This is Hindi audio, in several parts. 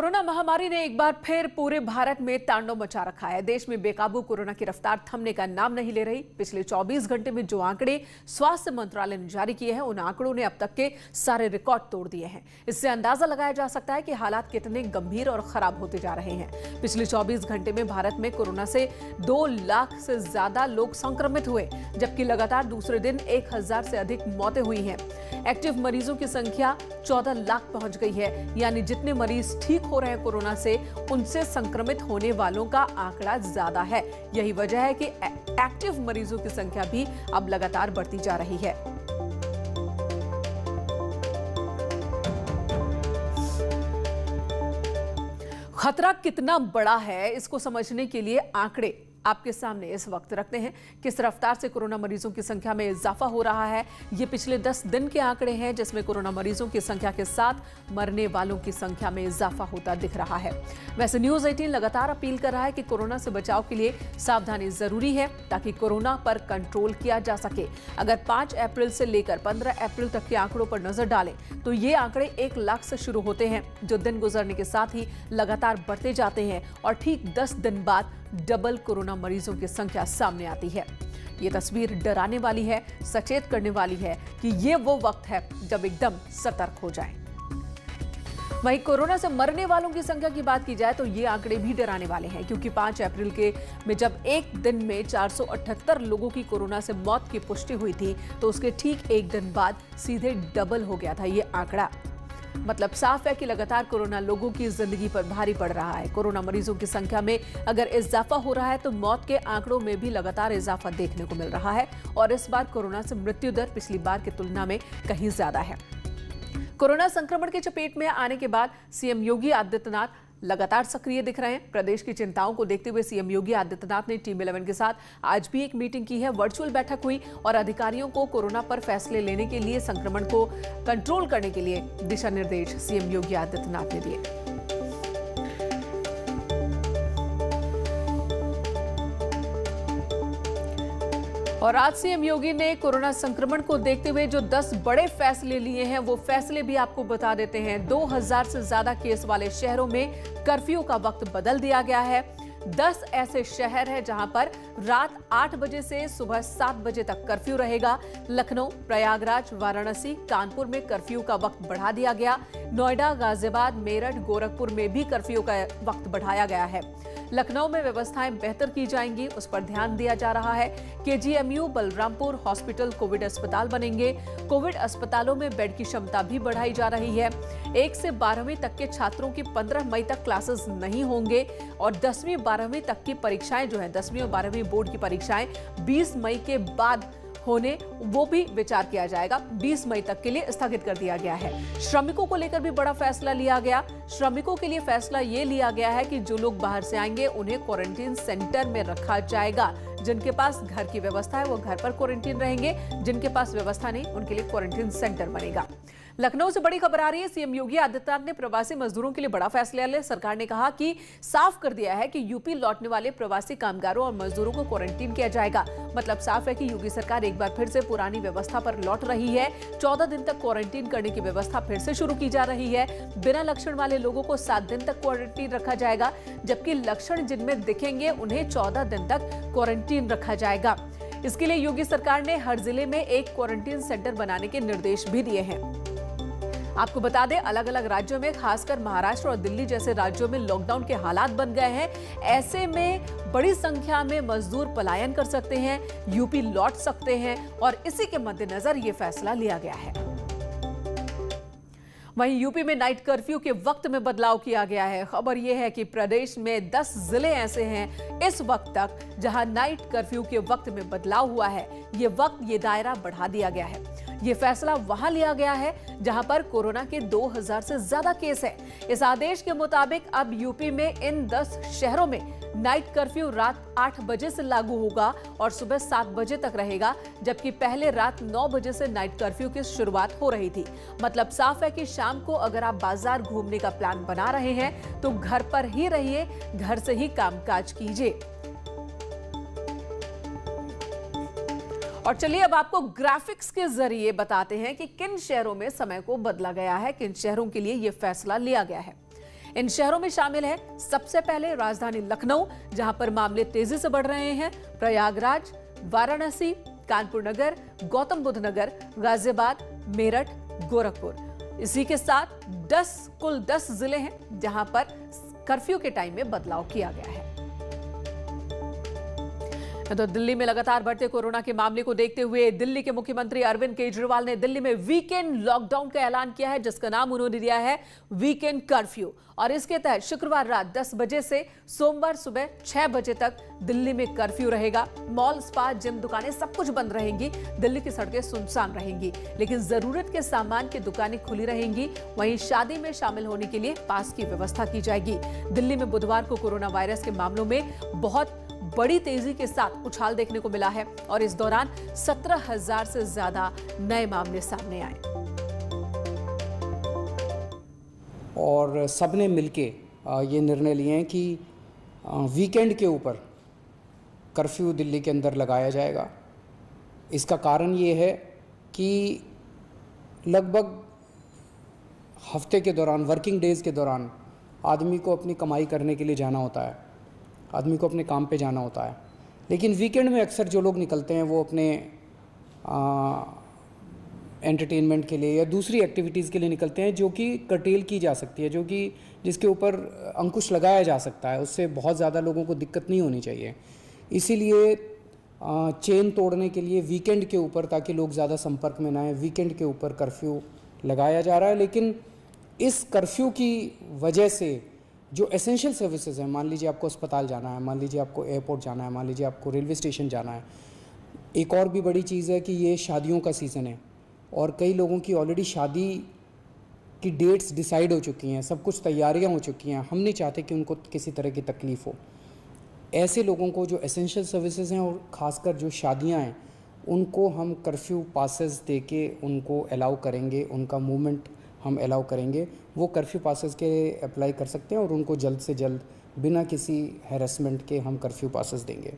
कोरोना महामारी ने एक बार फिर पूरे भारत में तांडव मचा रखा है। देश में बेकाबू कोरोना की रफ्तार थमने का नाम नहीं ले रही। पिछले 24 घंटे में जो आंकड़े स्वास्थ्य मंत्रालय ने जारी किए हैं, उन आंकड़ों ने अब तक के सारे रिकॉर्ड तोड़ दिए हैं। इससे अंदाजा लगाया जा सकता है कि हालात कितने गंभीर और खराब होते जा रहे हैं। पिछले 24 घंटे में भारत में कोरोना से 2 लाख से ज्यादा लोग संक्रमित हुए, जबकि लगातार दूसरे दिन 1000 से अधिक मौतें हुई हैं। एक्टिव मरीजों की संख्या 14 लाख पहुंच गई है, यानी जितने मरीज ठीक हो रहे हैं कोरोना से, उनसे संक्रमित होने वालों का आंकड़ा ज्यादा है। यही वजह है कि एक्टिव मरीजों की संख्या भी अब लगातार बढ़ती जा रही है। खतरा कितना बड़ा है, इसको समझने के लिए आंकड़े आपके सामने इस वक्त रखते हैं। किस रफ्तार से कोरोना मरीजों की संख्या में इजाफा हो रहा है, ये पिछले 10 दिन के आंकड़े हैं, जिसमें कोरोना मरीजों की संख्या के साथ मरने वालों की संख्या में इजाफा होता दिख रहा है। वैसे न्यूज 18 लगातार अपील कर रहा है कि कोरोना से बचाव के लिए सावधानी जरूरी है, ताकि कोरोना पर कंट्रोल किया जा सके। अगर 5 अप्रैल से लेकर 15 अप्रैल तक के आंकड़ों पर नजर डालें तो ये आंकड़े 1 लाख से शुरू होते हैं, जो दिन गुजरने के साथ ही लगातार बढ़ते जाते हैं और ठीक 10 दिन बाद डबल कोरोना मरीजों की संख्या सामने आती है। ये तस्वीर डराने वाली है, सचेत करने वाली है कि ये वो वक्त है जब एकदम सतर्क हो जाएं। वहीं कोरोना से मरने वालों की संख्या की बात की जाए तो ये आंकड़े भी डराने वाले हैं, क्योंकि 5 अप्रैल में जब एक दिन में 478 लोगों की कोरोना से मौत की पुष्टि हुई थी, तो उसके ठीक एक दिन बाद सीधे डबल हो गया था ये आंकड़ा। मतलब साफ है कि लगातार कोरोना लोगों की जिंदगी पर भारी पड़ रहा है। कोरोना मरीजों की संख्या में अगर इजाफा हो रहा है तो मौत के आंकड़ों में भी लगातार इजाफा देखने को मिल रहा है, और इस बार कोरोना से मृत्यु दर पिछली बार की तुलना में कहीं ज्यादा है। कोरोना संक्रमण की चपेट में आने के बाद सीएम योगी आदित्यनाथ लगातार सक्रिय दिख रहे हैं। प्रदेश की चिंताओं को देखते हुए सीएम योगी आदित्यनाथ ने टीम 11 के साथ आज भी एक मीटिंग की है। वर्चुअल बैठक हुई और अधिकारियों को कोरोना पर फैसले लेने के लिए, संक्रमण को कंट्रोल करने के लिए दिशा निर्देश सीएम योगी आदित्यनाथ ने दिए। और आज सीएम योगी ने कोरोना संक्रमण को देखते हुए जो 10 बड़े फैसले लिए हैं, वो फैसले भी आपको बता देते हैं। 2000 से ज्यादा केस वाले शहरों में कर्फ्यू का वक्त बदल दिया गया है। 10 ऐसे शहर हैं जहां पर रात 8 बजे से सुबह 7 बजे तक कर्फ्यू रहेगा। लखनऊ, प्रयागराज, वाराणसी, कानपुर में कर्फ्यू का वक्त बढ़ा दिया गया। नोएडा, गाजियाबाद, मेरठ, गोरखपुर में भी कर्फ्यू का वक्त बढ़ाया गया है। लखनऊ में व्यवस्थाएं बेहतर की जाएंगी, उस पर ध्यान दिया जा रहा है। केजीएमयू, बलरामपुर हॉस्पिटल कोविड अस्पताल बनेंगे। कोविड अस्पतालों में बेड की क्षमता भी बढ़ाई जा रही है। 1 से 12वीं तक के छात्रों की 15 मई तक क्लासेस नहीं होंगे, और 10वीं 12वीं तक की परीक्षाएं जो है 10वीं और 12वीं बोर्ड की परीक्षाएं 20 मई के बाद होने, वो भी विचार किया जाएगा। 20 मई तक के लिए स्थगित कर दिया गया है। श्रमिकों को लेकर भी बड़ा फैसला लिया गया। श्रमिकों के लिए फैसला ये लिया गया है कि जो लोग बाहर से आएंगे उन्हें क्वारंटीन सेंटर में रखा जाएगा। जिनके पास घर की व्यवस्था है वो घर पर क्वारंटीन रहेंगे, जिनके पास व्यवस्था नहीं उनके लिए क्वारंटीन सेंटर बनेगा। लखनऊ से बड़ी खबर आ रही है। सीएम योगी आदित्यनाथ ने प्रवासी मजदूरों के लिए बड़ा फैसला लिया। सरकार ने कहा कि साफ कर दिया है कि यूपी लौटने वाले प्रवासी कामगारों और मजदूरों को क्वारंटीन किया जाएगा। मतलब साफ है कि योगी सरकार एक बार फिर से पुरानी व्यवस्था पर लौट रही है। 14 दिन तक क्वारंटीन करने की व्यवस्था फिर से शुरू की जा रही है। बिना लक्षण वाले लोगों को 7 दिन तक क्वारंटीन रखा जाएगा, जबकि लक्षण जिनमें दिखेंगे उन्हें 14 दिन तक क्वारंटीन रखा जाएगा। इसके लिए योगी सरकार ने हर जिले में एक क्वारंटीन सेंटर बनाने के निर्देश भी दिए हैं। आपको बता दें, अलग अलग राज्यों में, खासकर महाराष्ट्र और दिल्ली जैसे राज्यों में लॉकडाउन के हालात बन गए हैं। ऐसे में बड़ी संख्या में मजदूर पलायन कर सकते हैं, यूपी लौट सकते हैं, और इसी के मद्देनजर ये फैसला लिया गया है। वहीं यूपी में नाइट कर्फ्यू के वक्त में बदलाव किया गया है। खबर यह है कि प्रदेश में 10 जिले ऐसे हैं इस वक्त तक जहां नाइट कर्फ्यू के वक्त में बदलाव हुआ है। ये दायरा बढ़ा दिया गया है। ये फैसला वहां लिया गया है जहां पर कोरोना के 2000 से ज्यादा केस है। इस आदेश के मुताबिक अब यूपी में इन 10 शहरों में नाइट कर्फ्यू रात 8 बजे से लागू होगा और सुबह 7 बजे तक रहेगा, जबकि पहले रात 9 बजे से नाइट कर्फ्यू की शुरुआत हो रही थी। मतलब साफ है कि शाम को अगर आप बाजार घूमने का प्लान बना रहे हैं तो घर पर ही रहिए, घर से ही कामकाज कीजिए। और चलिए अब आपको ग्राफिक्स के जरिए बताते हैं कि किन शहरों में समय को बदला गया है, किन शहरों के लिए यह फैसला लिया गया है। इन शहरों में शामिल है सबसे पहले राजधानी लखनऊ, जहां पर मामले तेजी से बढ़ रहे हैं, प्रयागराज, वाराणसी, कानपुर नगर, गौतम बुद्ध नगर, गाजियाबाद, मेरठ, गोरखपुर। इसी के साथ कुल 10 जिले हैं जहां पर कर्फ्यू के टाइम में बदलाव किया गया है। तो दिल्ली में लगातार बढ़ते कोरोना के मामले को देखते हुए दिल्ली के मुख्यमंत्री अरविंद केजरीवाल ने दिल्ली में वीकेंड लॉकडाउन का ऐलान किया है, जिसका नाम उन्होंने दिया है वीकेंड कर्फ्यू। और इसके तहत शुक्रवार रात 10 बजे से सोमवार सुबह 6 बजे तक दिल्ली में कर्फ्यू रहेगा। मॉल, स्पा, जिम, दुकानें सब कुछ बंद रहेंगी। दिल्ली की सड़कें सुनसान रहेंगी, लेकिन जरूरत के सामान की दुकानें खुली रहेंगी। वहीं शादी में शामिल होने के लिए पास की व्यवस्था की जाएगी। दिल्ली में बुधवार को कोरोना वायरस के मामलों में बहुत बड़ी तेजी के साथ उछाल देखने को मिला है और इस दौरान 17,000 से ज्यादा नए मामले सामने आए। और सबने मिलके ये निर्णय लिए हैं कि वीकेंड के ऊपर कर्फ्यू दिल्ली के अंदर लगाया जाएगा। इसका कारण ये है कि लगभग हफ्ते के दौरान, वर्किंग डेज़ के दौरान आदमी को अपनी कमाई करने के लिए जाना होता है, आदमी को अपने काम पे जाना होता है। लेकिन वीकेंड में अक्सर जो लोग निकलते हैं वो अपने एंटरटेनमेंट के लिए या दूसरी एक्टिविटीज़ के लिए निकलते हैं, जो कि कर्टेल की जा सकती है, जो कि जिसके ऊपर अंकुश लगाया जा सकता है। उससे बहुत ज़्यादा लोगों को दिक्कत नहीं होनी चाहिए। इसीलिए चेन तोड़ने के लिए वीकेंड के ऊपर, ताकि लोग ज़्यादा संपर्क में ना आए, वीकेंड के ऊपर कर्फ्यू लगाया जा रहा है। लेकिन इस कर्फ्यू की वजह से जो एसेंशियल सर्विसेज हैं, मान लीजिए आपको अस्पताल जाना है, मान लीजिए आपको एयरपोर्ट जाना है, मान लीजिए आपको रेलवे स्टेशन जाना है। एक और भी बड़ी चीज़ है कि ये शादियों का सीज़न है और कई लोगों की ऑलरेडी शादी की डेट्स डिसाइड हो चुकी हैं, सब कुछ तैयारियां हो चुकी हैं। हम नहीं चाहते कि उनको किसी तरह की तकलीफ़ हो। ऐसे लोगों को जो एसेंशियल सर्विसेज हैं और ख़ासकर जो शादियां हैं, उनको हम कर्फ्यू पासेस दे के उनको अलाउ करेंगे, उनका मूवमेंट हम अलाउ करेंगे। वो कर्फ्यू पासेस के अप्लाई कर सकते हैं और उनको जल्द से जल्द बिना किसी हैरेसमेंट के हम कर्फ्यू पासेस देंगे।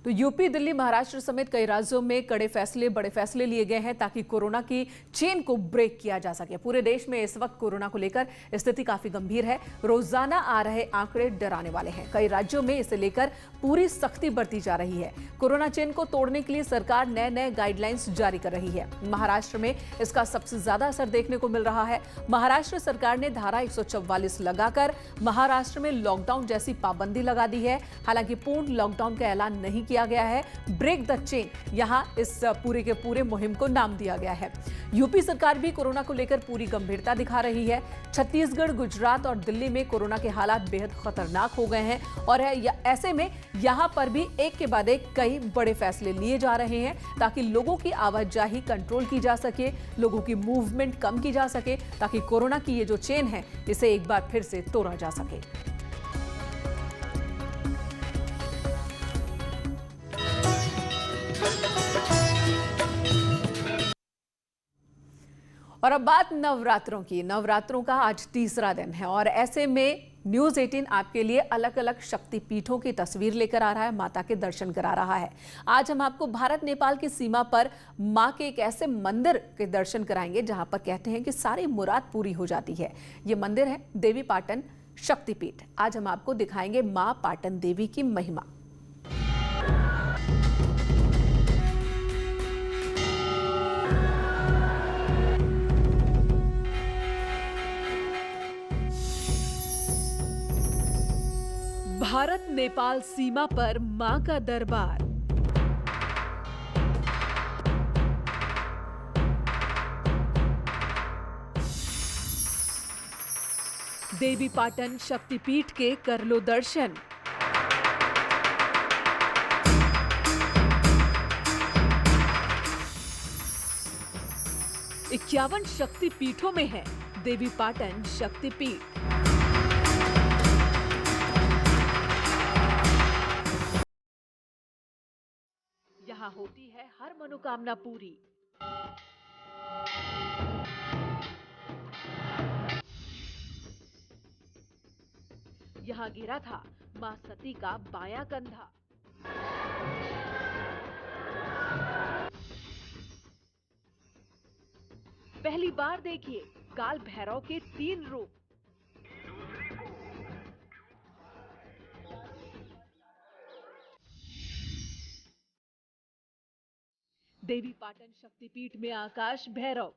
तो यूपी, दिल्ली, महाराष्ट्र समेत कई राज्यों में बड़े फैसले लिए गए हैं ताकि कोरोना की चेन को ब्रेक किया जा सके। पूरे देश में इस वक्त कोरोना को लेकर स्थिति काफी गंभीर है। रोजाना आ रहे आंकड़े डराने वाले हैं। कई राज्यों में इसे लेकर पूरी सख्ती बरती जा रही है। कोरोना चेन को तोड़ने के लिए सरकार नए गाइडलाइंस जारी कर रही है। महाराष्ट्र में इसका सबसे ज्यादा असर देखने को मिल रहा है। महाराष्ट्र सरकार ने धारा 144 लगाकर महाराष्ट्र में लॉकडाउन जैसी पाबंदी लगा दी है। हालांकि पूर्ण लॉकडाउन का ऐलान नहीं किया गया है। ब्रेक द चेन, यहां इस पूरे के पूरे मुहिम को नाम दिया गया है। यूपी सरकार भी कोरोना को लेकर पूरी गंभीरता दिखा रही है। छत्तीसगढ़, गुजरात और दिल्ली में कोरोना के हालात बेहद खतरनाक हो गए हैं और ऐसे में यहां पर भी एक के बाद एक कई बड़े फैसले लिए जा रहे हैं ताकि लोगों की आवाजाही कंट्रोल की जा सके, लोगों की मूवमेंट कम की जा सके, ताकि कोरोना की ये जो चेन है इसे एक बार फिर से तोड़ा जा सके। और अब बात नवरात्रों की। नवरात्रों का आज तीसरा दिन है और ऐसे में न्यूज़ 18 आपके लिए अलग अलग शक्तिपीठों की तस्वीर लेकर आ रहा है, माता के दर्शन करा रहा है। आज हम आपको भारत नेपाल की सीमा पर मां के एक ऐसे मंदिर के दर्शन कराएंगे जहां पर कहते हैं कि सारी मुराद पूरी हो जाती है। ये मंदिर है देवी पाटन शक्तिपीठ। आज हम आपको दिखाएंगे मां पाटन देवी की महिमा। भारत नेपाल सीमा पर मां का दरबार। देवी पाटन शक्तिपीठ के कर लो दर्शन। इक्यावन शक्तिपीठों में है देवी पाटन शक्तिपीठ। यहाँ होती है हर मनोकामना पूरी। यहाँ गिरा था मां सती का बायां कंधा। पहली बार देखिए काल भैरव के 3 रूप। देवी पाटन शक्तिपीठ में आकाश भैरव।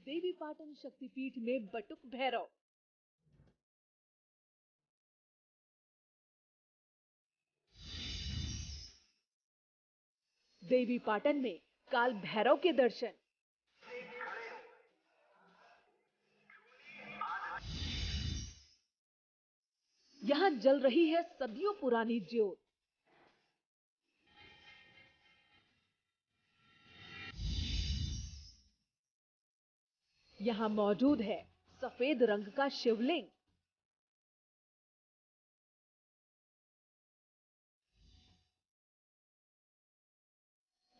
देवी पाटन शक्तिपीठ में बटुक भैरव। देवी पाटन में काल भैरव के दर्शन। यहां जल रही है सदियों पुरानी ज्योत। यहां मौजूद है सफेद रंग का शिवलिंग।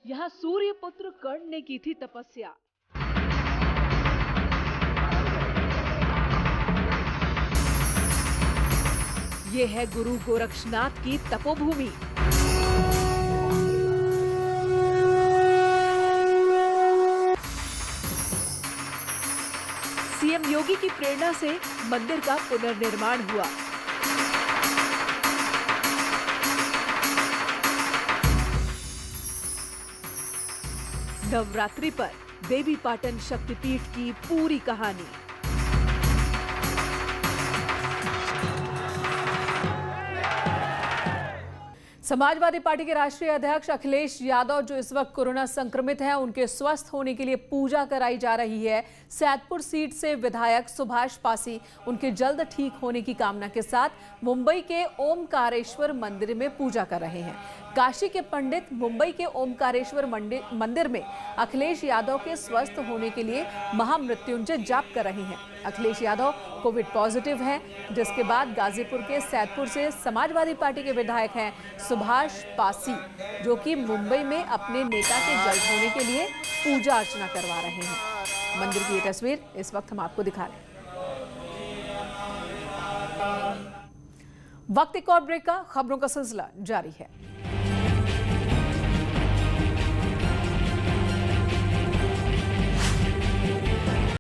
यहां सूर्य पुत्र कर्ण ने की थी तपस्या। ये है गुरु गोरक्षनाथ की तपोभूमि। सीएम योगी की प्रेरणा से मंदिर का पुनर्निर्माण हुआ। नवरात्रि पर देवी पाटन शक्तिपीठ की पूरी कहानी। समाजवादी पार्टी के राष्ट्रीय अध्यक्ष अखिलेश यादव जो इस वक्त कोरोना संक्रमित हैं, उनके स्वस्थ होने के लिए पूजा कराई जा रही है। सैदपुर सीट से विधायक सुभाष पासी उनके जल्द ठीक होने की कामना के साथ मुंबई के ओमकारेश्वर मंदिर में पूजा कर रहे हैं। काशी के पंडित मुंबई के ओमकारेश्वर मंदिर में अखिलेश यादव के स्वस्थ होने के लिए महामृत्युंजय जाप कर रहे हैं। अखिलेश यादव कोविड पॉजिटिव हैं, जिसके बाद गाजीपुर के सैदपुर से समाजवादी पार्टी के विधायक हैं सुभाष पासी, जो कि मुंबई में अपने नेता के जल्द होने के लिए पूजा अर्चना करवा रहे हैं। मंदिर की ये तस्वीर इस वक्त हम आपको दिखा रहे हैं। वक्त एक और ब्रेक का, खबरों का सिलसिला जारी है।